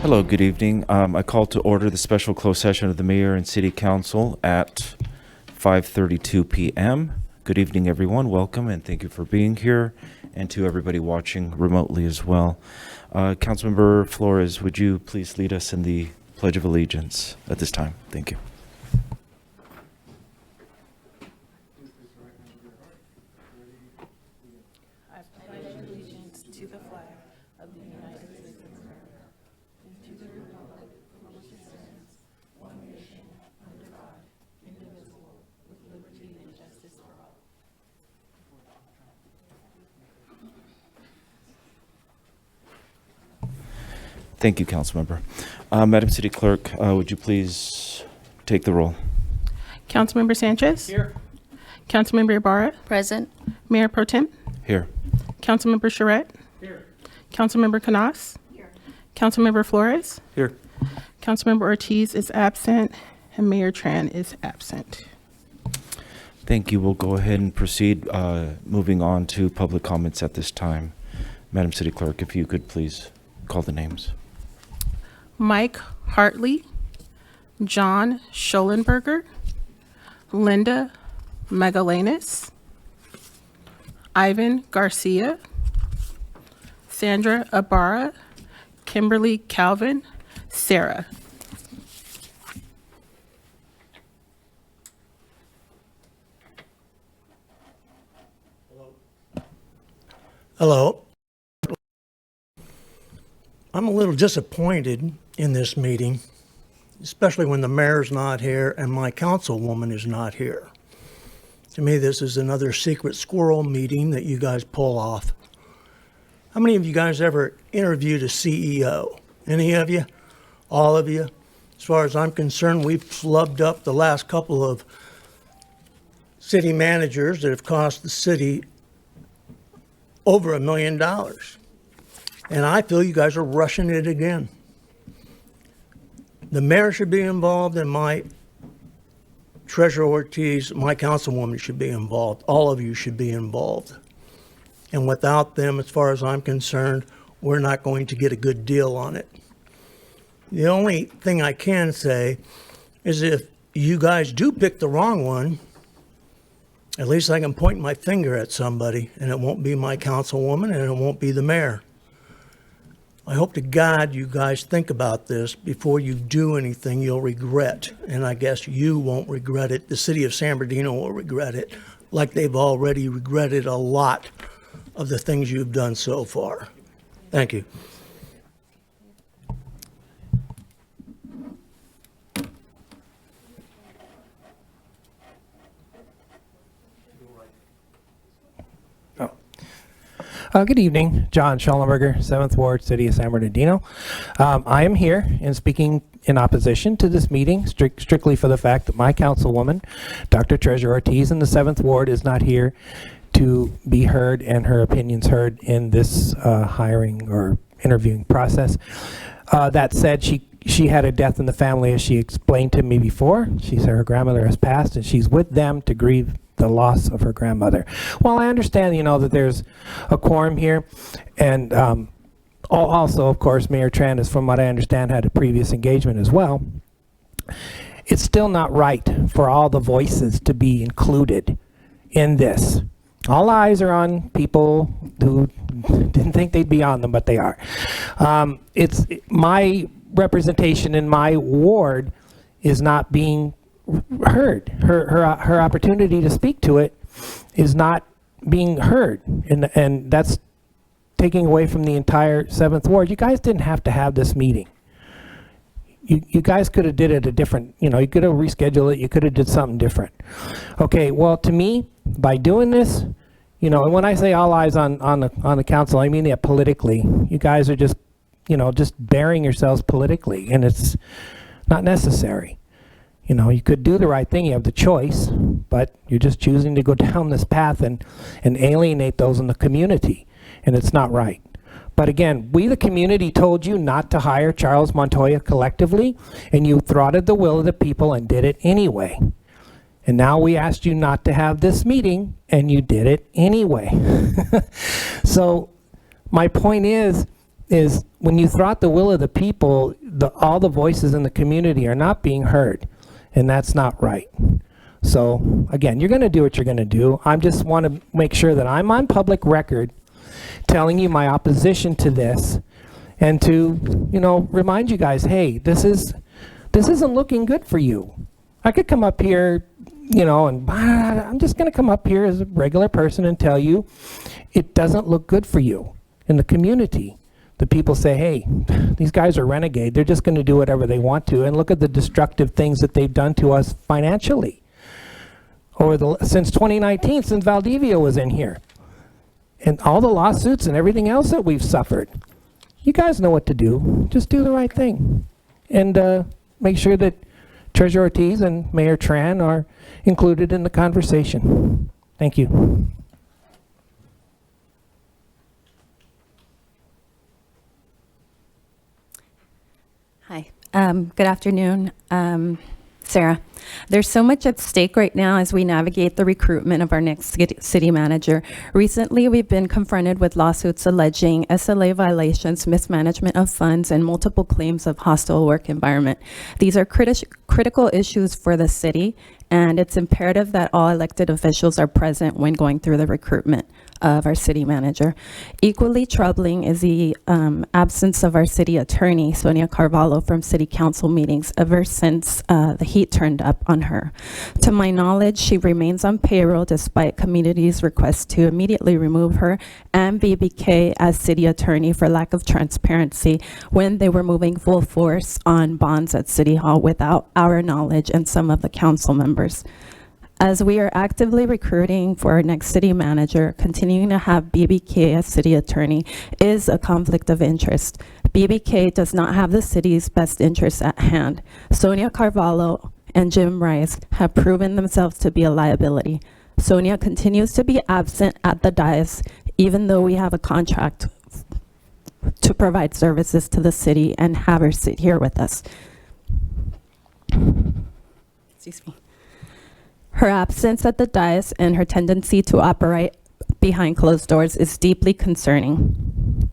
Hello, good evening. I call to order the special closed session of the Mayor and City Council at 5:32 p.m. Good evening, everyone. Welcome, and thank you for being here, and to everybody watching remotely as well. Councilmember Flores, would you please lead us in the Pledge of Allegiance at this time? Thank you. I pledge allegiance to the flag of the United States of America and to the republic for which it stands, one nation, under God, indivisible, with liberty and justice for all. Thank you, Councilmember. Madam City Clerk, would you please take the roll? Councilmember Sanchez? Here. Councilmember Ibarra? Present. Mayor Pro Tem? Here. Councilmember Charette? Here. Councilmember Canas? Here. Councilmember Flores? Here. Councilmember Ortiz is absent, and Mayor Tran is absent. Thank you. We'll go ahead and proceed, moving on to public comments at this time. Madam City Clerk, if you could please call the names. Mike Hartley, John Schollenberger, Linda Magalanis, Ivan Garcia, Sandra Ibarra, Kimberly Calvin, Sarah. Hello. I'm a little disappointed in this meeting, especially when the mayor's not here and my councilwoman is not here. To me, this is another secret squirrel meeting that you guys pull off. How many of you guys ever interviewed a CEO? Any of you? All of you? As far as I'm concerned, we've flubbed up the last couple of city managers that have cost the city over $1 million. And I feel you guys are rushing it again. The mayor should be involved, and my Treasurer Ortiz, my councilwoman should be involved. All of you should be involved. And without them, as far as I'm concerned, we're not going to get a good deal on it. The only thing I can say is if you guys do pick the wrong one, at least I can point my finger at somebody, and it won't be my councilwoman, and it won't be the mayor. I hope to God you guys think about this before you do anything you'll regret. And I guess you won't regret it. The city of San Bernardino will regret it, like they've already regretted a lot of the things you've done so far. Thank you. Good evening, John Schollenberger, 7th Ward, City of San Bernardino. I am here and speaking in opposition to this meeting, strictly for the fact that my councilwoman, Dr. Treasurer Ortiz in the 7th Ward, is not here to be heard and her opinions heard in this hiring or interviewing process. That said, she had a death in the family, as she explained to me before. She said her grandmother has passed, and she's with them to grieve the loss of her grandmother. Well, I understand, that there's a quorum here, and also, of course, Mayor Tran is, from what I understand, had a previous engagement as well. It's still not right for all the voices to be included in this. All eyes are on people who didn't think they'd be on them, but they are. It's my representation in my ward is not being heard. Her opportunity to speak to it is not being heard, and that's taking away from the entire 7th Ward. You guys didn't have to have this meeting. You guys could have did it a different, you could have rescheduled it, you could have did something different. Okay, well, to me, by doing this, and when I say all eyes on the council, I mean that politically. You guys are just, just burying yourselves politically, and it's not necessary. You could do the right thing, you have the choice, but you're just choosing to go down this path and alienate those in the community, and it's not right. But again, we the community told you not to hire Charles Montoya collectively, and you thwarted the will of the people and did it anyway. And now we asked you not to have this meeting, and you did it anyway. So my point is, is when you thwart the will of the people, all the voices in the community are not being heard, and that's not right. So again, you're going to do what you're going to do. I just want to make sure that I'm on public record telling you my opposition to this, and to, you know, remind you guys, hey, this isn't looking good for you. I could come up here, you know, and I'm just going to come up here as a regular person and tell you it doesn't look good for you in the community. The people say, hey, these guys are renegade. They're just going to do whatever they want to, and look at the destructive things that they've done to us financially. Since 2019, since Valdivia was in here, and all the lawsuits and everything else that we've suffered. You guys know what to do. Just do the right thing. And make sure that Treasurer Ortiz and Mayor Tran are included in the conversation. Thank you. Hi, good afternoon. Sarah, there's so much at stake right now as we navigate the recruitment of our next city manager. Recently, we've been confronted with lawsuits alleging SLA violations, mismanagement of funds, and multiple claims of hostile work environment. These are critical issues for the city, and it's imperative that all elected officials are present when going through the recruitment of our city manager. Equally troubling is the absence of our city attorney, Sonia Carvalho, from city council meetings ever since the heat turned up on her. To my knowledge, she remains on payroll despite community's request to immediately remove her and BBK as city attorney for lack of transparency when they were moving full force on bonds at City Hall without our knowledge and some of the council members. As we are actively recruiting for our next city manager, continuing to have BBK as city attorney is a conflict of interest. BBK does not have the city's best interests at hand. Sonia Carvalho and Jim Rice have proven themselves to be a liability. Sonia continues to be absent at the dais, even though we have a contract to provide services to the city and have her sit here with us. Excuse me. Her absence at the dais and her tendency to operate behind closed doors is deeply concerning.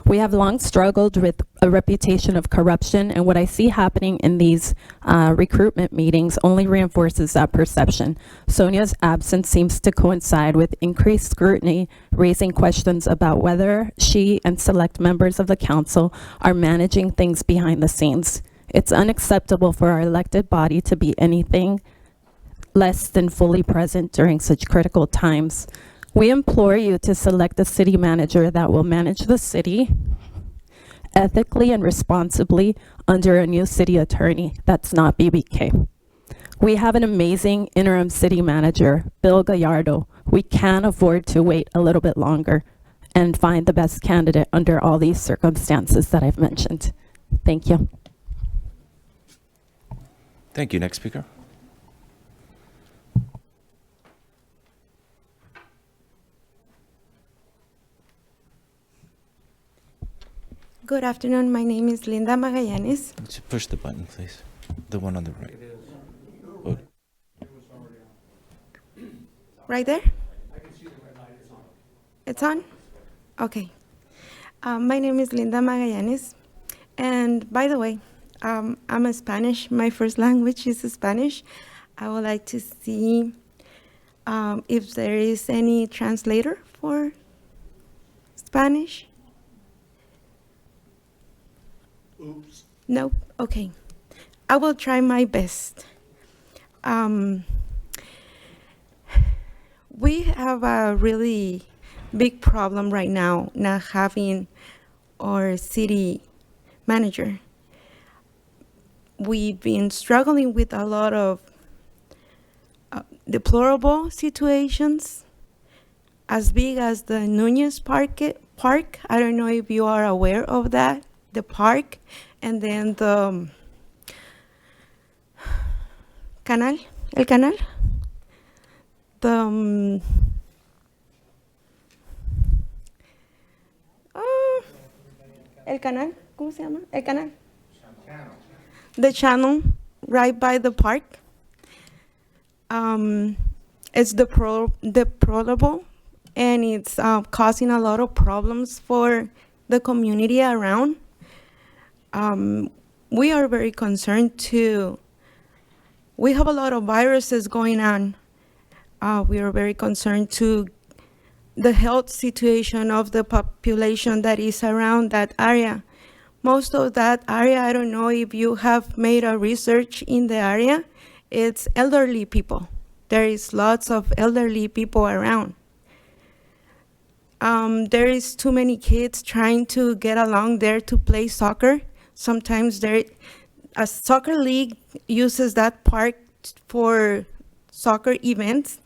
We have long struggled with a reputation of corruption, and what I see happening in these recruitment meetings only reinforces that perception. Sonia's absence seems to coincide with increased scrutiny, raising questions about whether she and select members of the council are managing things behind the scenes. It's unacceptable for our elected body to be anything less than fully present during such critical times. We implore you to select a city manager that will manage the city ethically and responsibly under a new city attorney that's not BBK. We have an amazing interim city manager, Bill Gallardo. We can't afford to wait a little bit longer and find the best candidate under all these circumstances that I've mentioned. Thank you. Thank you. Next speaker. Good afternoon. My name is Linda Magallanes. Just push the button, please. The one on the right. Oh, Right there? It's on? Okay. My name is Linda Magallanes. And by the way, I'm a Spanish. My first language is Spanish. I would like to see if there is any translator for Spanish. Oops. No? Okay. I will try my best. We have a really big problem right now not having our city manager. We've been struggling with a lot of deplorable situations as big as the Nunez Park. I don't know if you are aware of that. The park, and then the canal, el canal, the el canal, ¿cómo se llama? El canal. The channel right by the park. It's deplorable, and it's causing a lot of problems for the community around. We are very concerned too. We have a lot of viruses going on. We are very concerned to the health situation of the population that is around that area. Most of that area, I don't know if you have made a research in the area, it's elderly people. There is lots of elderly people around. There is too many kids trying to get along there to play soccer. Sometimes a soccer league uses that park for soccer events,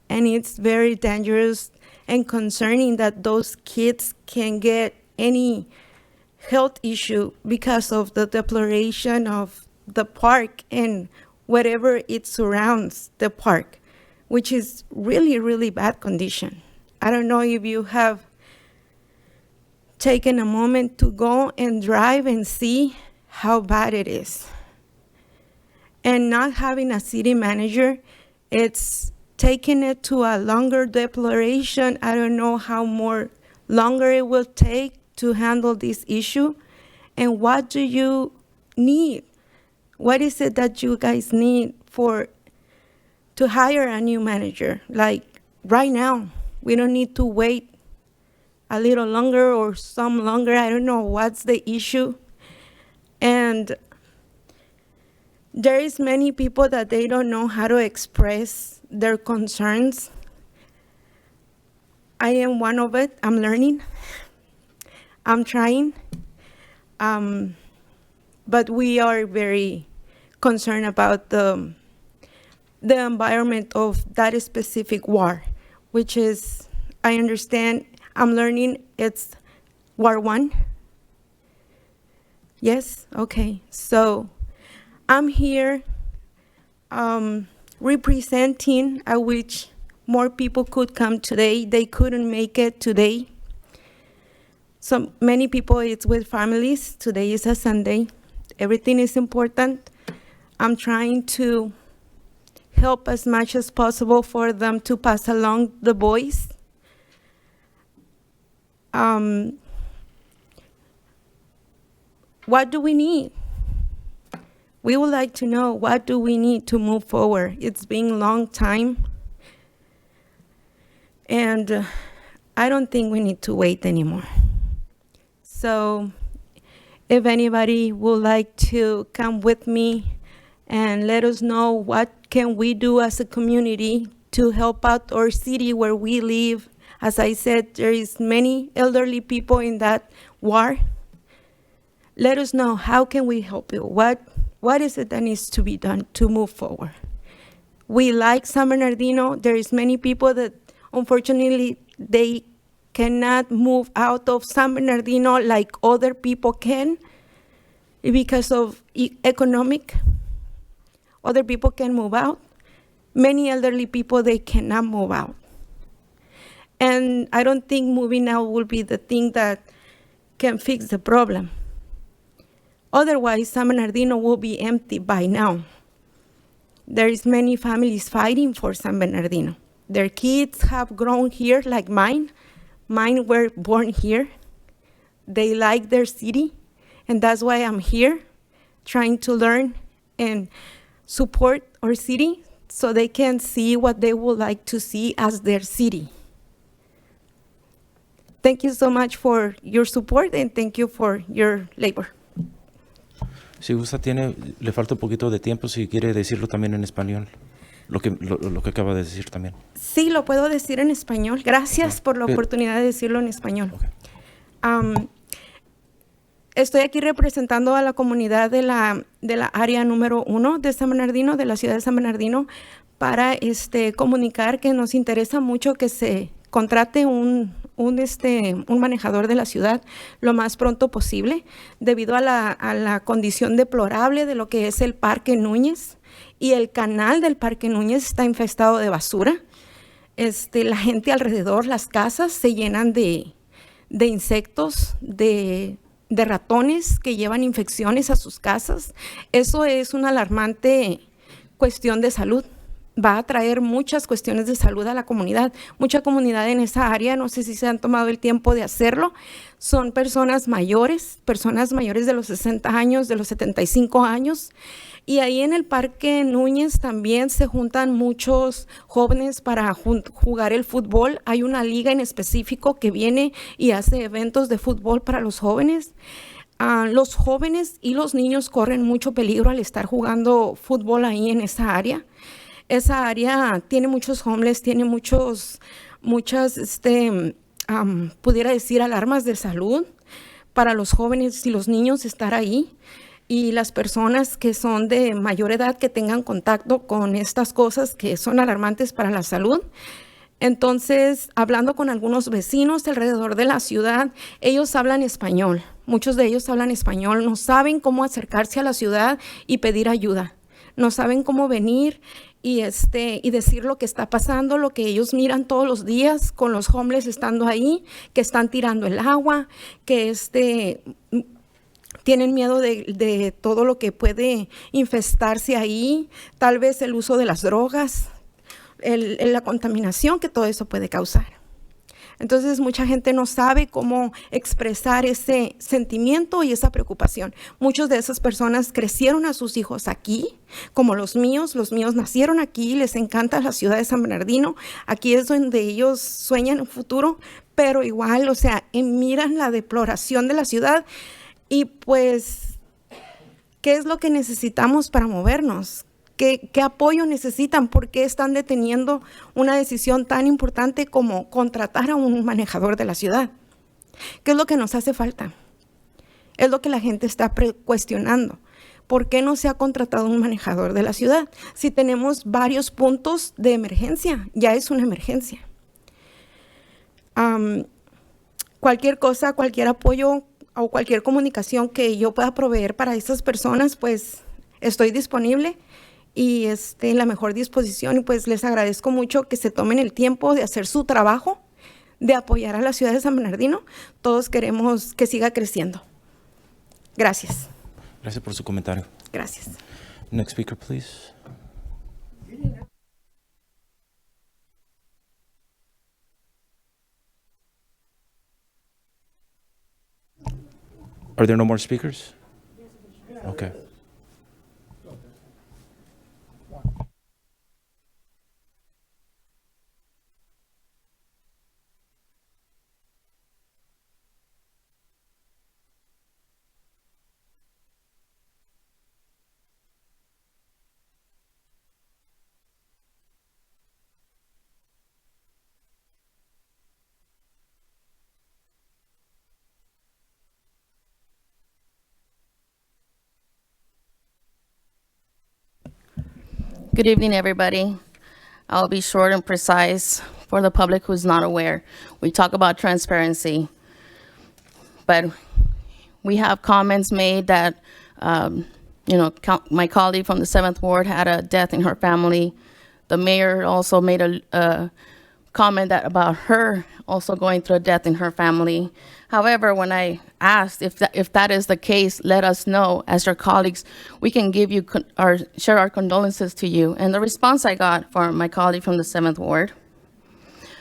and it's very dangerous and concerning that those kids can get any health issue because of the deploration of the park and whatever it surrounds the park, which is really, really bad condition. I don't know if you have taken a moment to go and drive and see how bad it is. And not having a city manager, it's taking it to a longer deploration. I don't know how more longer it will take to handle this issue. And what do you need? What is it that you guys need to hire a new manager? Like right now, we don't need to wait a little longer or some longer. I don't know what's the issue. And there is many people that they don't know how to express their concerns. I am one of it. I'm learning. I'm trying. But we are very concerned about the environment of that specific war, which is, I understand, I'm learning it's War 1. Yes? Okay. So I'm here representing, I wish more people could come today. They couldn't make it today. So many people, it's with families. Today is a Sunday. Everything is important. I'm trying to help as much as possible for them to pass along the voice. What do we need? We would like to know, what do we need to move forward? It's been a long time. And I don't think we need to wait anymore. So if anybody would like to come with me and let us know what can we do as a community to help out our city where we live. As I said, there is many elderly people in that war. Let us know, how can we help you? What is it that needs to be done to move forward? We like San Bernardino. There is many people that unfortunately they cannot move out of San Bernardino like other people can because of economic. Other people can move out. Many elderly people, they cannot move out. And I don't think moving out will be the thing that can fix the problem. Otherwise, San Bernardino will be empty by now. There is many families fighting for San Bernardino. Their kids have grown here like mine. Mine were born here. They like their city, and that's why I'm here, trying to learn and support our city so they can see what they would like to see as their city. Thank you so much for your support, and thank you for your labor. Si gusta, le falta un poquito de tiempo si quiere decirlo también en español, lo que acaba de decir también. Sí, lo puedo decir en español. Gracias por la oportunidad de decirlo en español. Okay. Estoy aquí representando a la comunidad de la área número 1 de San Bernardino, de la ciudad de San Bernardino, para comunicar que nos interesa mucho que se contrate un manejador de la ciudad lo más pronto posible, debido a la condición deplorable de lo que es el Parque Núñez, y el canal del Parque Núñez está infestado de basura. La gente alrededor, las casas, se llenan de insectos, de ratones que llevan infecciones a sus casas. Eso es una alarmante cuestión de salud va a traer muchas cuestiones de salud a la comunidad. Mucha comunidad en esa área, no sé si se han tomado el tiempo de hacerlo, son personas mayores de los 60 años, de los 75 años. Y ahí en el Parque Núñez también se juntan muchos jóvenes para jugar el fútbol. Hay una liga en específico que viene y hace eventos de fútbol para los jóvenes. Los jóvenes y los niños corren mucho peligro al estar jugando fútbol ahí en esa área. Esa área tiene muchos homeless, tiene muchas, pudiera decir, alarmas de salud para los jóvenes y los niños estar ahí. Y las personas que son de mayor edad que tengan contacto con estas cosas que son alarmantes para la salud. Entonces, hablando con algunos vecinos alrededor de la ciudad, ellos hablan español. Muchos de ellos hablan español, no saben cómo acercarse a la ciudad y pedir ayuda. No saben cómo venir y decir lo que está pasando, lo que ellos miran todos los días con los homeless estando ahí, que están tirando el agua, que tienen miedo de todo lo que puede infestarse ahí, tal vez el uso de las drogas, la contaminación que todo eso puede causar. Entonces, mucha gente no sabe cómo expresar ese sentimiento y esa preocupación. Muchas de esas personas crecieron a sus hijos aquí, como los míos nacieron aquí, les encanta la ciudad de San Bernardino, aquí es donde ellos sueñan un futuro, pero igual, miran la deploración de la ciudad. Y pues, ¿qué es lo que necesitamos para movernos? ¿Qué apoyo necesitan? ¿Por qué están deteniendo una decisión tan importante como contratar a un manejador de la ciudad? ¿Qué es lo que nos hace falta? Es lo que la gente está cuestionando. ¿Por qué no se ha contratado un manejador de la ciudad? Si tenemos varios puntos de emergencia, ya es una emergencia. Cualquier cosa, cualquier apoyo o cualquier comunicación que yo pueda proveer para esas personas, pues estoy disponible y en la mejor disposición, y pues les agradezco mucho que se tomen el tiempo de hacer su trabajo, de apoyar a la ciudad de San Bernardino. Todos queremos que siga creciendo. Gracias. Gracias por su comentario. Gracias. Next speaker, please. Are there no more speakers? Okay. Good evening, everybody. I'll be short and precise for the public who's not aware. We talk about transparency, but we have comments made that, my colleague from the 7th Ward had a death in her family. The mayor also made a comment about her also going through a death in her family. However, when I asked if that is the case, let us know as your colleagues. We can give you share our condolences to you. And the response I got from my colleague from the 7th Ward: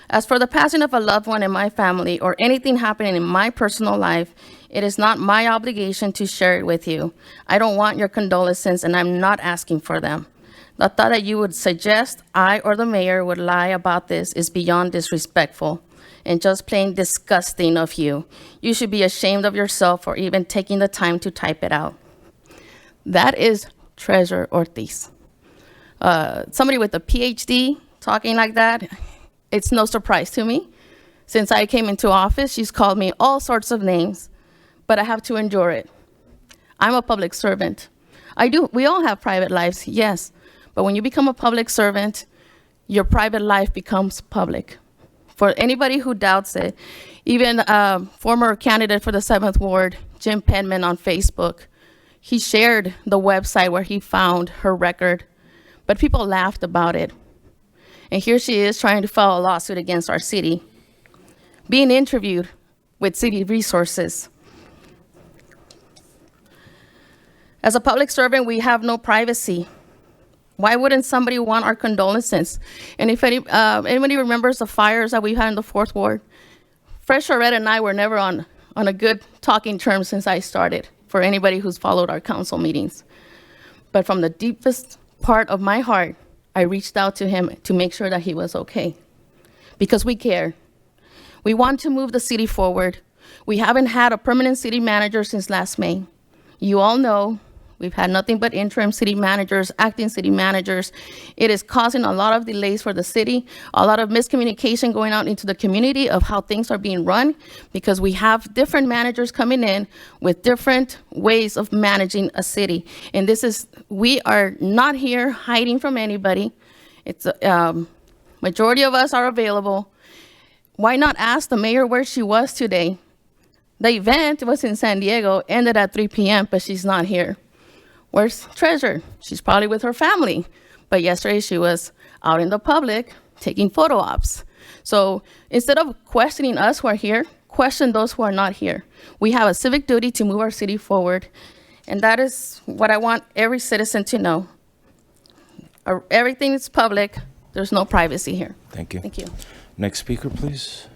as for the passing of a loved one in my family or anything happening in my personal life, it is not my obligation to share it with you. I don't want your condolences, and I'm not asking for them. The thought that you would suggest I or the mayor would lie about this is beyond disrespectful and just plain disgusting of you. You should be ashamed of yourself for even taking the time to type it out. That is Treasurer Ortiz. Somebody with a PhD talking like that, it's no surprise to me. Since I came into office, she's called me all sorts of names, but I have to endure it. I'm a public servant. We all have private lives, yes, but when you become a public servant, your private life becomes public. For anybody who doubts it, even former candidate for the 7th Ward, Jim Penman, on Facebook, he shared the website where he found her record, but people laughed about it. And here she is trying to file a lawsuit against our city, being interviewed with city resources. As a public servant, we have no privacy. Why wouldn't somebody want our condolences? And if anybody remembers the fires that we had in the 4th Ward, Fred Charette and I were never on a good talking term since I started, for anybody who's followed our council meetings. But from the deepest part of my heart, I reached out to him to make sure that he was okay, because we care. We want to move the city forward. We haven't had a permanent city manager since last May. You all know we've had nothing but interim city managers, acting city managers. It is causing a lot of delays for the city, a lot of miscommunication going out into the community of how things are being run, because we have different managers coming in with different ways of managing a city. And we are not here hiding from anybody. It's majority of us are available. Why not ask the mayor where she was today? The event was in San Diego, ended at 3 p.m., but she's not here. Where's Treasure? She's probably with her family. But yesterday she was out in the public taking photo ops. So instead of questioning us who are here, question those who are not here. We have a civic duty to move our city forward. And that is what I want every citizen to know. Everything is public. There's no privacy here. Thank you. Thank you. Next speaker, please.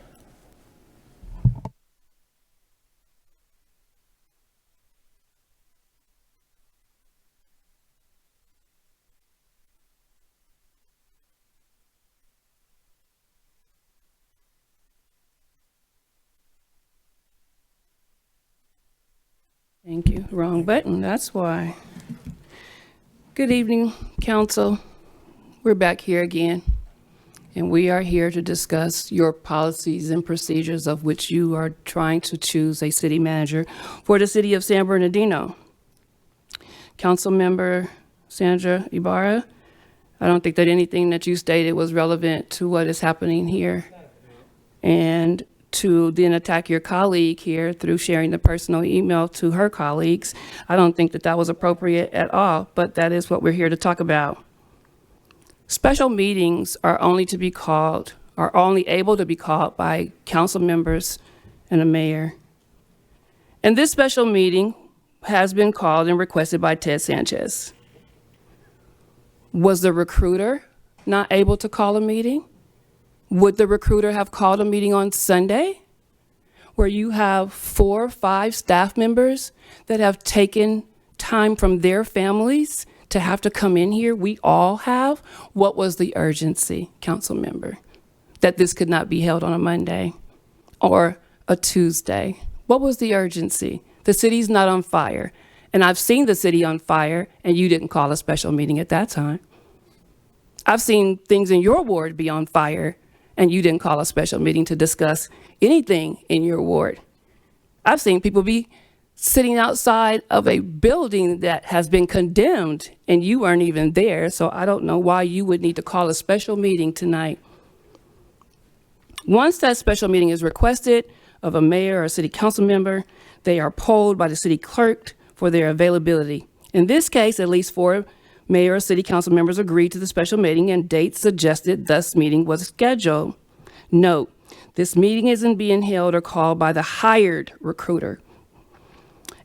Thank you. Wrong button, that's why. Good evening, council. We're back here again, and we are here to discuss your policies and procedures of which you are trying to choose a city manager for the city of San Bernardino. Council member Sandra Ibarra, I don't think that anything that you stated was relevant to what is happening here. And to then attack your colleague here through sharing the personal email to her colleagues, I don't think that that was appropriate at all, but that is what we're here to talk about. Special meetings are only able to be called by council members and a mayor. And this special meeting has been called and requested by Ted Sanchez. Was the recruiter not able to call a meeting? Would the recruiter have called a meeting on Sunday where you have 4 or 5 staff members that have taken time from their families to have to come in here? We all have. What was the urgency, council member, that this could not be held on a Monday or a Tuesday? What was the urgency? The city's not on fire. And I've seen the city on fire, and you didn't call a special meeting at that time. I've seen things in your ward be on fire, and you didn't call a special meeting to discuss anything in your ward. I've seen people be sitting outside of a building that has been condemned, and you weren't even there, so I don't know why you would need to call a special meeting tonight. Once that special meeting is requested of a mayor or a city council member, they are polled by the city clerk for their availability. In this case, at least 4 mayor or city council members agreed to the special meeting and dates suggested, thus meeting was scheduled. Note, this meeting isn't being held or called by the hired recruiter,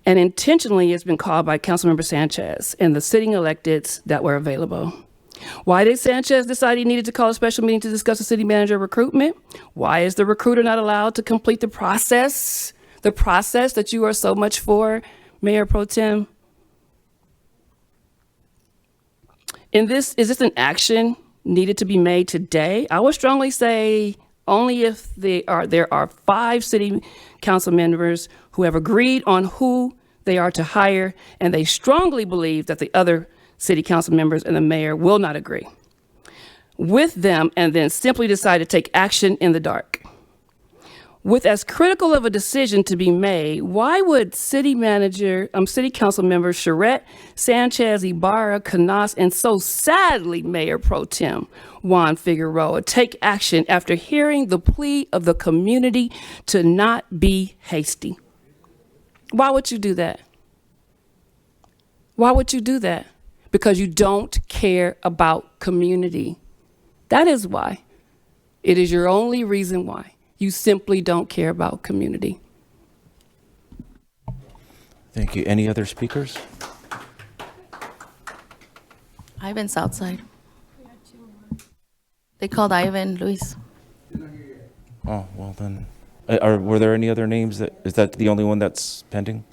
and intentionally it's been called by Councilmember Sanchez and the sitting electeds that were available. Why did Sanchez decide he needed to call a special meeting to discuss the city manager recruitment? Why is the recruiter not allowed to complete the process that you are so much for, Mayor Pro Tem? Is this an action needed to be made today? I would strongly say only if there are 5 city council members who have agreed on who they are to hire, and they strongly believe that the other city council members and the mayor will not agree with them, and then simply decide to take action in the dark. With as critical of a decision to be made, why would city council members Charette, Sanchez, Ibarra, Canas, and so sadly Mayor Pro Tem Juan Figueroa take action after hearing the plea of the community to not be hasty? Why would you do that? Why would you do that? Because you don't care about community. That is why. It is your only reason why. You simply don't care about community. Thank you. Any other speakers? Ivan Southside. They called Ivan Luis. Oh, well then, were there any other names is that the only one that's pending?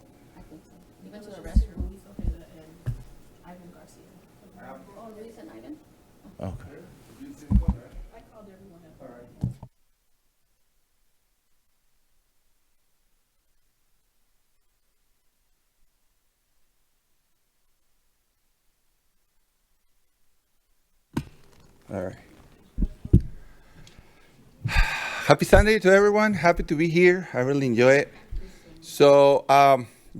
He went to the restroom. Ivan Garcia. Oh, Luis and Ivan? Okay. All right. Happy Sunday to everyone. Happy to be here. I really enjoy it. So,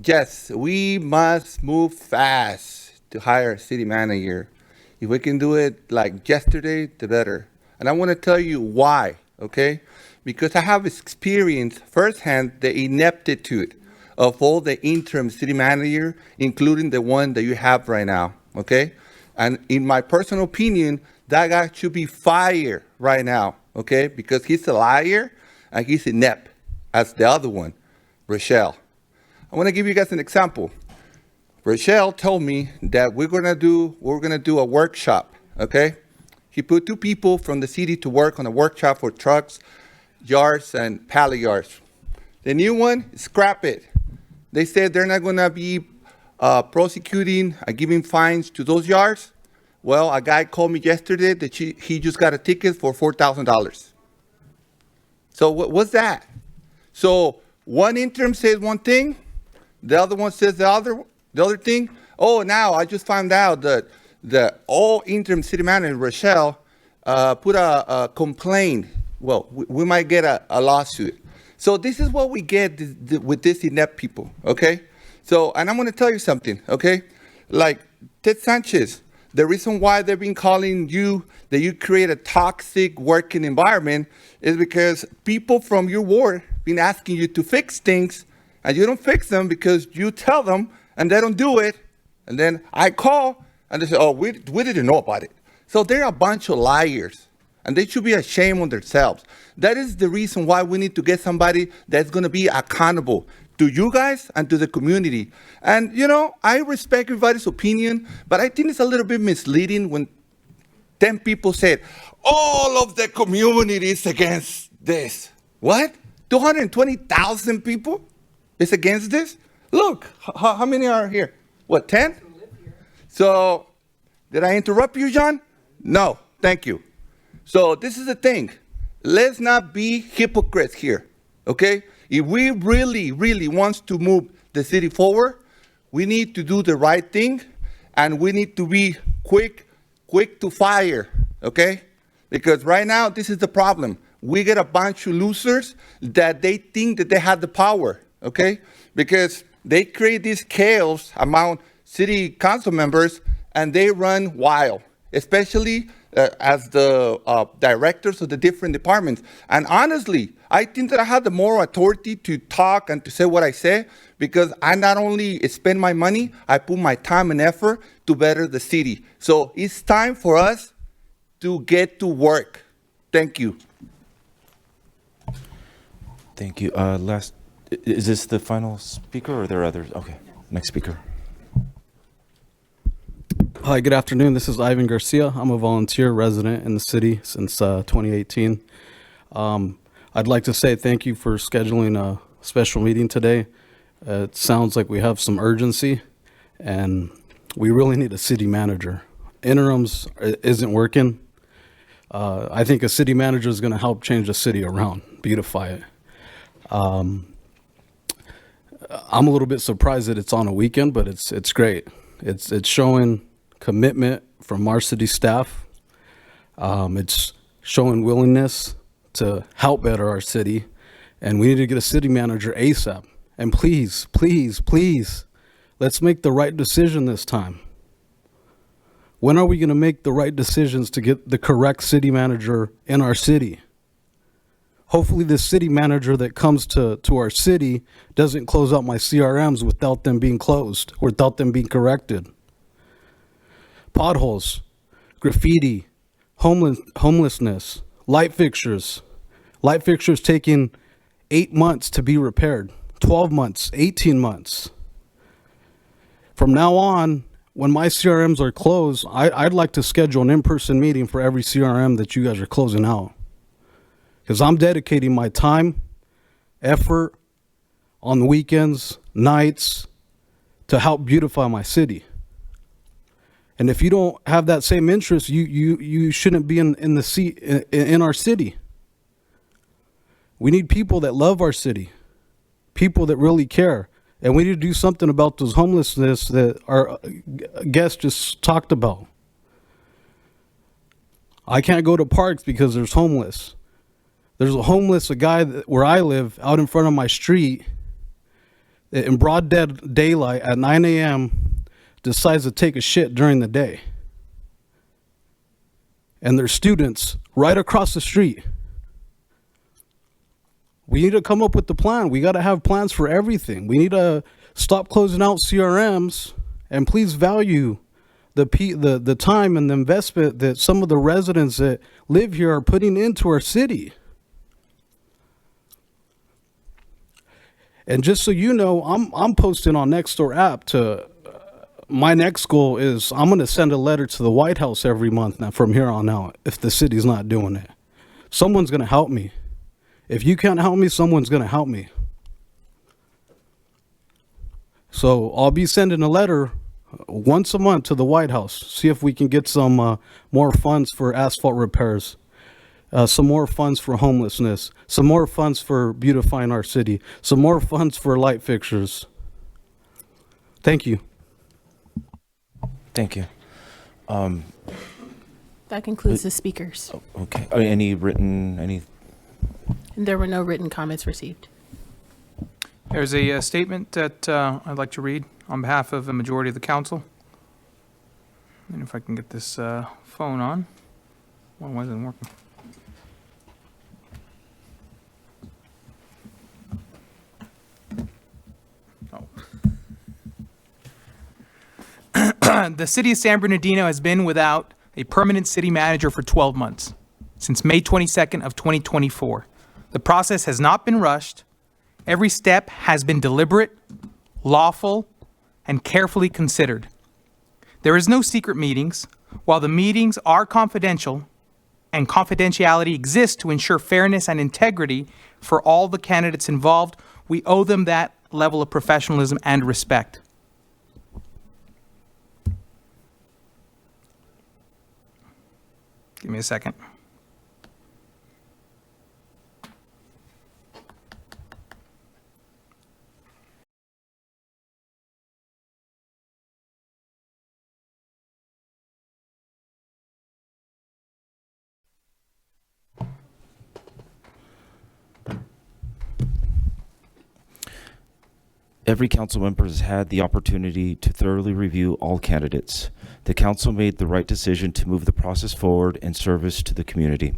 yes, we must move fast to hire a city manager. If we can do it like yesterday, the better. And I want to tell you why, okay? Because I have experienced firsthand the ineptitude of all the interim city manager, including the one that you have right now, okay? And in my personal opinion, that guy should be fired right now, okay? Because he's a liar and he's inept, as the other one, Rochelle. I want to give you guys an example. Rochelle told me that we're gonna do a workshop, okay? He put 2 people from the city to work on a workshop for trucks, yards, and pallet yards. The new one, scrap it. They said they're not gonna be prosecuting and giving fines to those yards. Well, a guy called me yesterday that he just got a ticket for $4,000. So what's that? So one interim says one thing, the other one says the other thing. Oh, now I just found out that the all interim city manager, Rochelle, put a complaint. Well, we might get a lawsuit. So this is what we get with these inept people, okay? So, and I'm gonna tell you something, okay? Like Ted Sanchez, the reason why they've been calling you that you create a toxic working environment is because people from your ward been asking you to fix things and you don't fix them because you tell them and they don't do it. And then I call and they say, oh, we didn't know about it. So they're a bunch of liars and they should be ashamed of themselves. That is the reason why we need to get somebody that's gonna be accountable to you guys and to the community. And you know, I respect everybody's opinion, but I think it's a little bit misleading when 10 people said, all of the community is against this. What? 220,000 people is against this? Look, how many are here? What, 10? So, did I interrupt you, John? No, thank you. So this is the thing. Let's not be hypocrites here, okay? If we really, really want to move the city forward, we need to do the right thing and we need to be quick to fire, okay? Because right now, this is the problem. We get a bunch of losers that they think that they have the power, okay? Because they create this chaos among city council members and they run wild, especially as the directors of the different departments. And honestly, I think that I have the moral authority to talk and to say what I say because I not only spend my money, I put my time and effort to better the city. So it's time for us to get to work. Thank you. Thank you. Is this the final speaker or are there others? Okay, next speaker. Hi, good afternoon. This is Ivan Garcia. I'm a volunteer resident in the city since 2018. I'd like to say thank you for scheduling a special meeting today. It sounds like we have some urgency and we really need a city manager. Interims isn't working. I think a city manager is going to help change the city around, beautify it. I'm a little bit surprised that it's on a weekend, but it's great. It's showing commitment from our city staff. It's showing willingness to help better our city, and we need to get a city manager ASAP. And please, please, please, let's make the right decision this time. When are we going to make the right decisions to get the correct city manager in our city? Hopefully the city manager that comes to our city doesn't close out my CRMs without them being closed, or without them being corrected. Potholes, graffiti, homelessness, light fixtures taking 8 months to be repaired, 12 months, 18 months. From now on, when my CRMs are closed, I'd like to schedule an in-person meeting for every CRM that you guys are closing out. Because I'm dedicating my time, effort, on the weekends, nights, to help beautify my city. And if you don't have that same interest, you shouldn't be in our city. We need people that love our city, people that really care. And we need to do something about those homelessness that our guest just talked about. I can't go to parks because there's homeless. There's a guy where I live out in front of my street in broad daylight at 9 a.m. decides to take a shit during the day. And there's students right across the street. We need to come up with the plan. We got to have plans for everything. We need to stop closing out CRMs and please value the time and the investment that some of the residents that live here are putting into our city. And just so you know, I'm posting on Nextdoor app to my next goal is I'm going to send a letter to the White House every month now from here on out if the city's not doing it. Someone's going to help me. If you can't help me, someone's going to help me. So I'll be sending a letter once a month to the White House, see if we can get some more funds for asphalt repairs, some more funds for homelessness, some more funds for beautifying our city, some more funds for light fixtures. Thank you. Thank you. That concludes the speakers. Okay. Any written, And there were no written comments received. There's a statement that I'd like to read on behalf of the majority of the council. And if I can get this phone on. Well, why isn't it working? Oh. The city of San Bernardino has been without a permanent city manager for 12 months, since May 22nd of 2024. The process has not been rushed. Every step has been deliberate, lawful, and carefully considered. There is no secret meetings. While the meetings are confidential and confidentiality exists to ensure fairness and integrity for all the candidates involved, we owe them that level of professionalism and respect. Give me a second. Every council member has had the opportunity to thoroughly review all candidates. The council made the right decision to move the process forward in service to the community.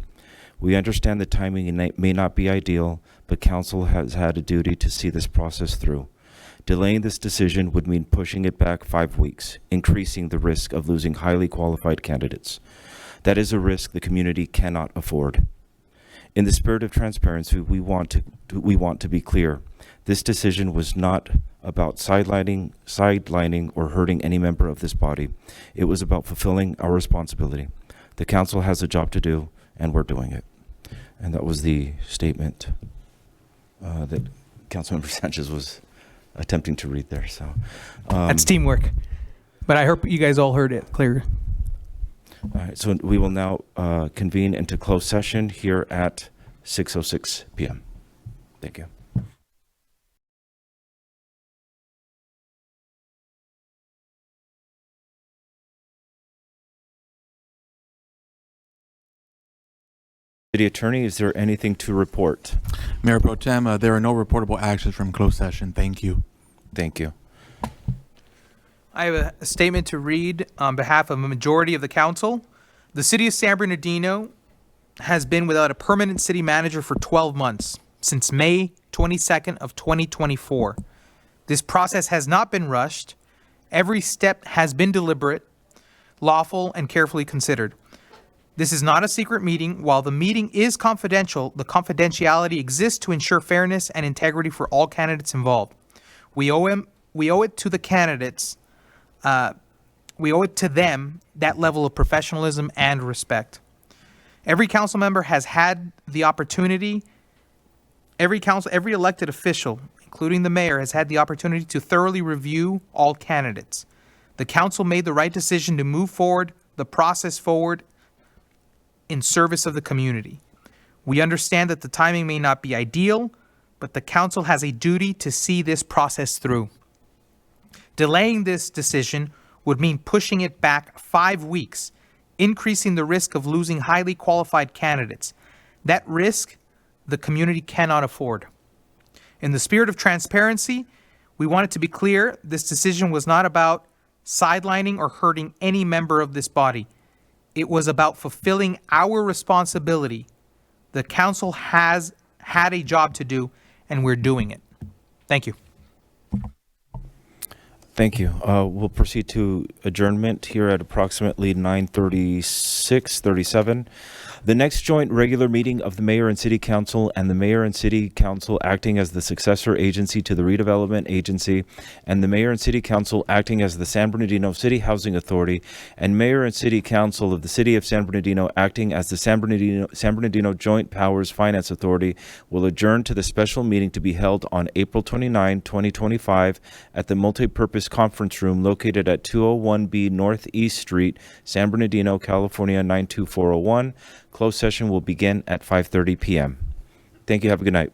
We understand the timing may not be ideal, but council has had a duty to see this process through. Delaying this decision would mean pushing it back 5 weeks, increasing the risk of losing highly qualified candidates. That is a risk the community cannot afford. In the spirit of transparency, we want to be clear. This decision was not about sidelining or hurting any member of this body. It was about fulfilling our responsibility. The council has a job to do, and we're doing it. And that was the statement that Councilmember Sanchez was attempting to read there. So That's teamwork. But I hope you guys all heard it clear. all right, so we will now convene into closed session here at 6:06 p.m. Thank you. City Attorney, is there anything to report? Mayor Pro Tem, there are no reportable actions from closed session. Thank you. Thank you. I have a statement to read on behalf of a majority of the council. The city of San Bernardino has been without a permanent city manager for 12 months, since May 22nd of 2024. This process has not been rushed. Every step has been deliberate, lawful, and carefully considered. This is not a secret meeting. While the meeting is confidential, the confidentiality exists to ensure fairness and integrity for all candidates involved. We owe it to the candidates. We owe it to them that level of professionalism and respect. Every council member has had the opportunity, every elected official, including the mayor, has had the opportunity to thoroughly review all candidates. The council made the right decision to move forward, the process forward, in service of the community. We understand that the timing may not be ideal, but the council has a duty to see this process through. Delaying this decision would mean pushing it back 5 weeks, increasing the risk of losing highly qualified candidates. That risk the community cannot afford. In the spirit of transparency, we want it to be clear this decision was not about sidelining or hurting any member of this body. It was about fulfilling our responsibility. The council has had a job to do, and we're doing it. Thank you. Thank you. We'll proceed to adjournment here at approximately 9:37. The next joint regular meeting of the Mayor and City Council and the Mayor and City Council acting as the successor agency to the Redevelopment Agency and the Mayor and City Council acting as the San Bernardino City Housing Authority and Mayor and City Council of the City of San Bernardino acting as the San Bernardino Joint Powers Finance Authority will adjourn to the special meeting to be held on April 29, 2025 at the Multipurpose Conference Room located at 201B Northeast Street, San Bernardino, California 92401. Closed session will begin at 5:30 p.m. Thank you. Have a good night.